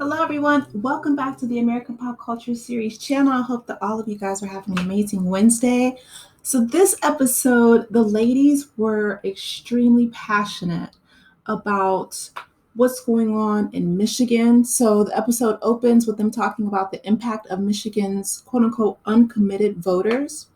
Hello, everyone. Welcome back to the American Pop Culture Series channel. I hope that all of you guys are having an amazing Wednesday. So, this episode, the ladies were extremely passionate about what's going on in Michigan. So, the episode opens with them talking about the impact of Michigan's quote unquote uncommitted voters.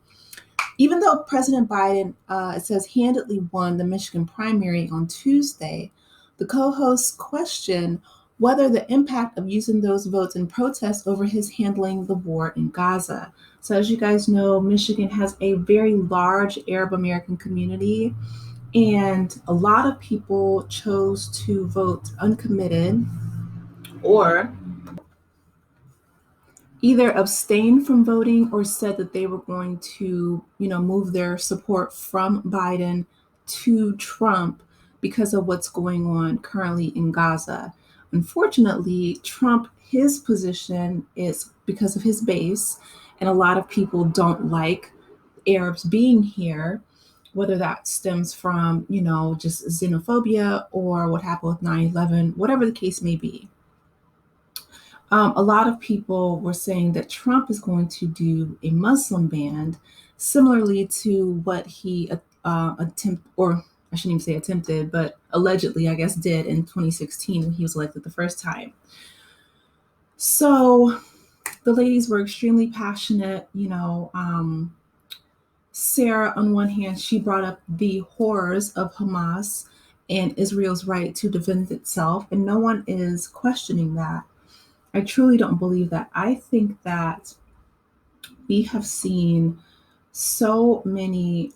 Even though President Biden, it says, handedly won the Michigan primary on Tuesday, the co hosts question whether the impact of using those votes in protest over his handling the war in Gaza. So, as you guys know, Michigan has a very large Arab American community, and a lot of people chose to vote uncommitted or either abstained from voting or said that they were going to, move their support from Biden to Trump because of what's going on currently in Gaza. Unfortunately, Trump, his position is because of his base, and a lot of people don't like Arabs being here, whether that stems from, just xenophobia or what happened with 9/11, whatever the case may be. A lot of people were saying that Trump is going to do a Muslim ban, similarly to what he or I shouldn't even say attempted, but allegedly, I guess, did in 2016 when he was elected the first time. So the ladies were extremely passionate. Sarah, on one hand, she brought up the horrors of Hamas and Israel's right to defend itself, and no one is questioning that. I truly don't believe that. I think that we have seen so many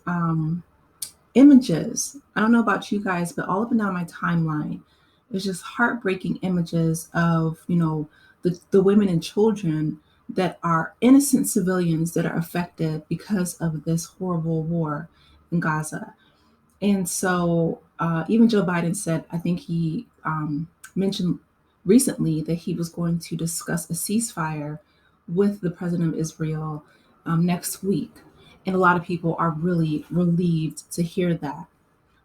images. I don't know about you guys, but all up and down my timeline, there's just heartbreaking images of, the women and children that are innocent civilians that are affected because of this horrible war in Gaza. And so even Joe Biden said, I think he mentioned recently that he was going to discuss a ceasefire with the president of Israel next week. And a lot of people are really relieved to hear that.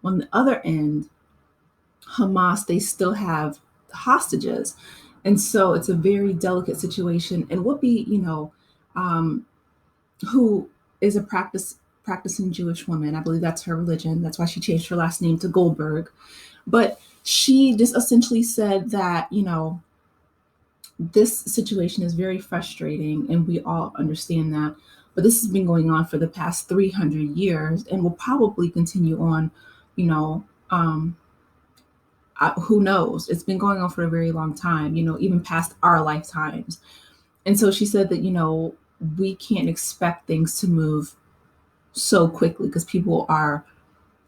On the other end, Hamas, they still have hostages. And so it's a very delicate situation. And Whoopi, um, who is a practicing Jewish woman. I believe that's her religion. That's why she changed her last name to Goldberg. But she just essentially said that, this situation is very frustrating and we all understand that. But this has been going on for the past 300 years and will probably continue on, you know, um, who knows? It's been going on for a very long time, even past our lifetimes. And so she said that, we can't expect things to move so quickly because people are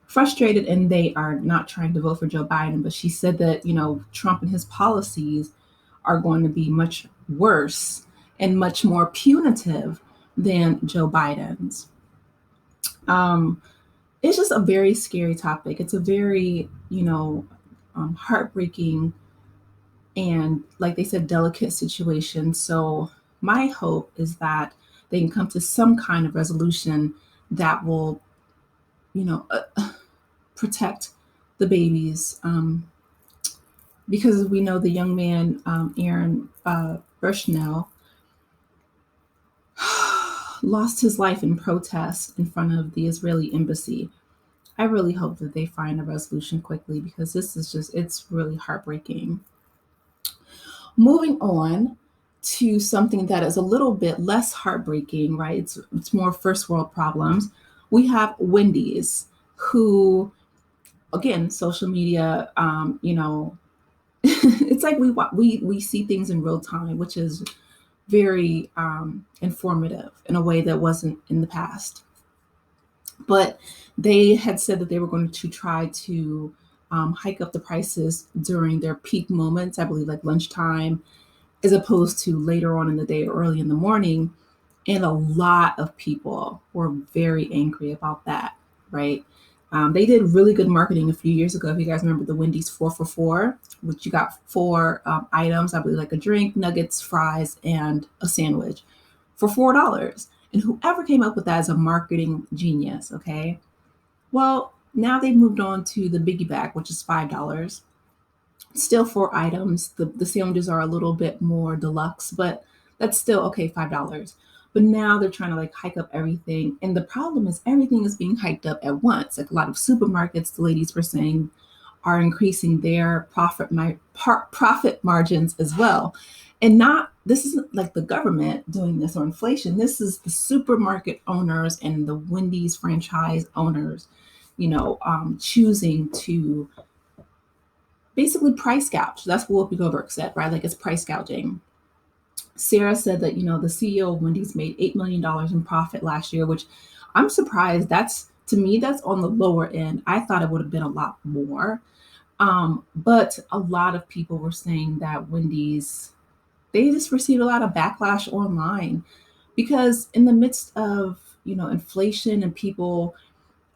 frustrated and they are not trying to vote for Joe Biden. But she said that, Trump and his policies are going to be much worse and much more punitive than Joe Biden's. Um, it's just a very scary topic. It's a very, heartbreaking and, like they said, delicate situation. So my hope is that they can come to some kind of resolution that will, you know, protect the babies. Because we know the young man, Aaron Bushnell, lost his life in protest in front of the Israeli embassy. I really hope that they find a resolution quickly because this is just, it's really heartbreaking. Moving on to something that is a little bit less heartbreaking, right? It's more first world problems. We have Wendy's, who, again, social media, it's like we see things in real time, which is very informative in a way that wasn't in the past. But they had said that they were going to try to hike up the prices during their peak moments, I believe like lunchtime, as opposed to later on in the day or early in the morning. And a lot of people were very angry about that, right? They did really good marketing a few years ago. If you guys remember the Wendy's 4 for $4, which you got four items, I believe like a drink, nuggets, fries, and a sandwich for $4. And whoever came up with that is a marketing genius, okay? Well, now they've moved on to the biggie bag, which is $5 Still 4 items. The sandwiches are a little bit more deluxe, but that's still okay, $5. But now they're trying to like hike up everything. And the problem is everything is being hiked up at once. Like a lot of supermarkets, the ladies were saying, are increasing their profit margins as well. And not this isn't like the government doing this or inflation. This is the supermarket owners and the Wendy's franchise owners, choosing to basically price gouge. That's what Whoopi Goldberg said, right? Like it's price gouging. Sarah said that, the CEO of Wendy's made $8 million in profit last year, which I'm surprised. To me, that's on the lower end. I thought it would have been a lot more. But a lot of people were saying that Wendy's, they just received a lot of backlash online because in the midst of, inflation and people,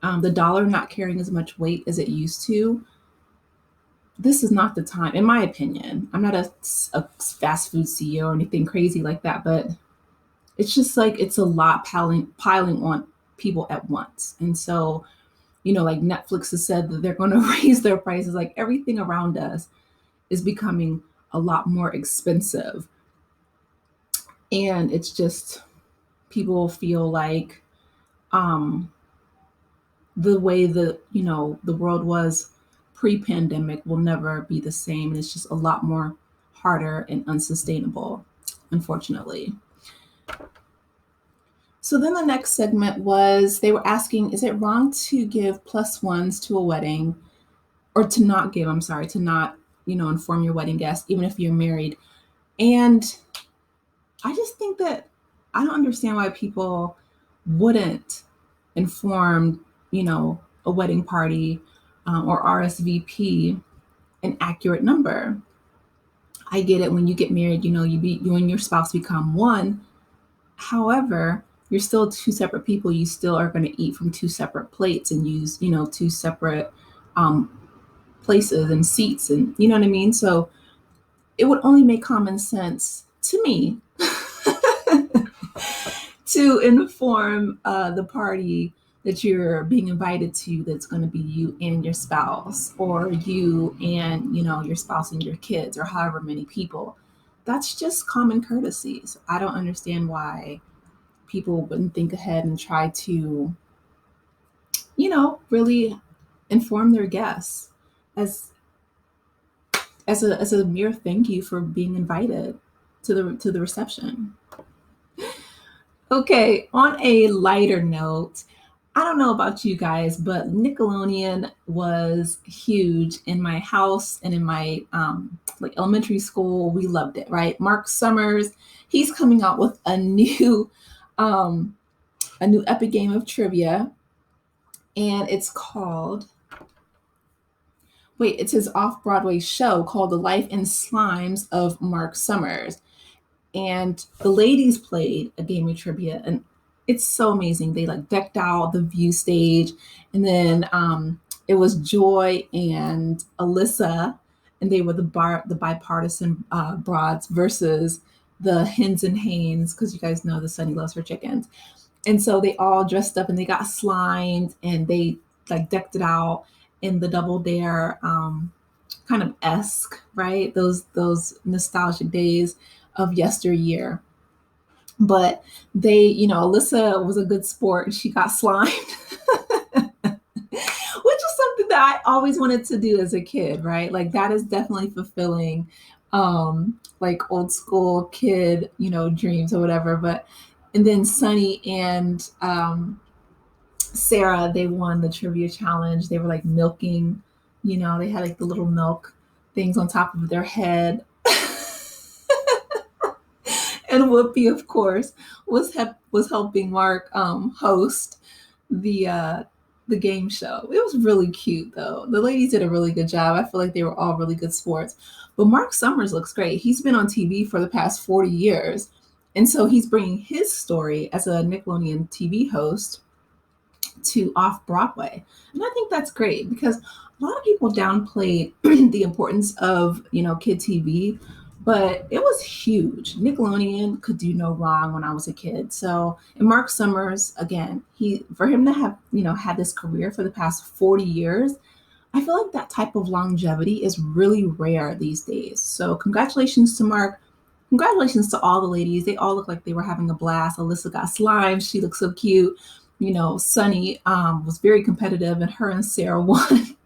the dollar not carrying as much weight as it used to, this is not the time, in my opinion. I'm not a fast food CEO or anything crazy like that, but it's just like it's a lot piling on people at once. And so, like Netflix has said that they're going to raise their prices. Like everything around us is becoming a lot more expensive. And it's just people feel like the way the world was pre-pandemic will never be the same. And it's just a lot more harder and unsustainable, unfortunately. So then the next segment was they were asking, is it wrong to give +1s to a wedding or to not give, to not, inform your wedding guests, even if you're married? And I just think that I don't understand why people wouldn't inform, a wedding party or RSVP an accurate number. I get it when you get married, you and your spouse become one. However, you're still two separate people. You still are going to eat from two separate plates and use, two separate places and seats, and you know what I mean? So it would only make common sense to me to inform the party that you're being invited to, that's going to be you and your spouse, or you and, your spouse and your kids, or however many people. That's just common courtesies. I don't understand why people wouldn't think ahead and try to, really inform their guests as a mere thank you for being invited to the reception. Okay, on a lighter note, I don't know about you guys, but Nickelodeon was huge in my house and in my like elementary school. We loved it, right? Mark Summers, he's coming out with a new epic game of trivia, and it's his off-Broadway show called The Life and Slimes of Mark Summers. And the ladies played a game of trivia, and it's so amazing. They like decked out the view stage, and then it was Joy and Alyssa, and they were the bipartisan broads versus the Hens and Haines, because you guys know the Sunny loves her chickens. And so they all dressed up and they got slimed and they like decked it out in the Double Dare kind of esque, right? Those nostalgic days of yesteryear. But they, Alyssa was a good sport. She got slimed, which is something that I always wanted to do as a kid, right? Like that is definitely fulfilling, like old school kid, dreams or whatever. And then Sunny and Sarah, they won the trivia challenge. They were like milking, they had like the little milk things on top of their head. And Whoopi, of course, was helping Mark host the game show. It was really cute, though. The ladies did a really good job. I feel like they were all really good sports. But Mark Summers looks great. He's been on TV for the past 40 years. And so he's bringing his story as a Nickelodeon TV host to off-Broadway. And I think that's great because a lot of people downplayed the importance of, kid TV. But it was huge. Nickelodeon could do no wrong when I was a kid. So, and Mark Summers, again, for him to have, had this career for the past 40 years, I feel like that type of longevity is really rare these days. So congratulations to Mark. Congratulations to all the ladies. They all look like they were having a blast. Alyssa got slime. She looked so cute. You know, Sunny was very competitive, and her and Sarah won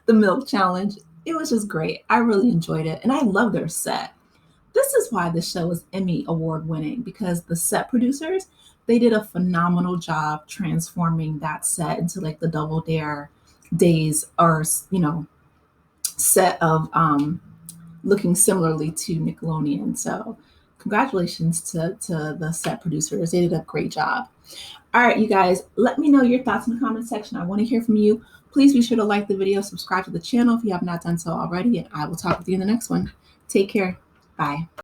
the milk challenge. It was just great. I really enjoyed it, and I love their set. This is why the show is Emmy award winning, because the set producers, they did a phenomenal job transforming that set into like the Double Dare days, or set of looking similarly to Nickelodeon. So congratulations to the set producers. They did a great job. All right, you guys, let me know your thoughts in the comment section. I want to hear from you. Please be sure to like the video, subscribe to the channel if you have not done so already, and I will talk with you in the next one. Take care. Bye.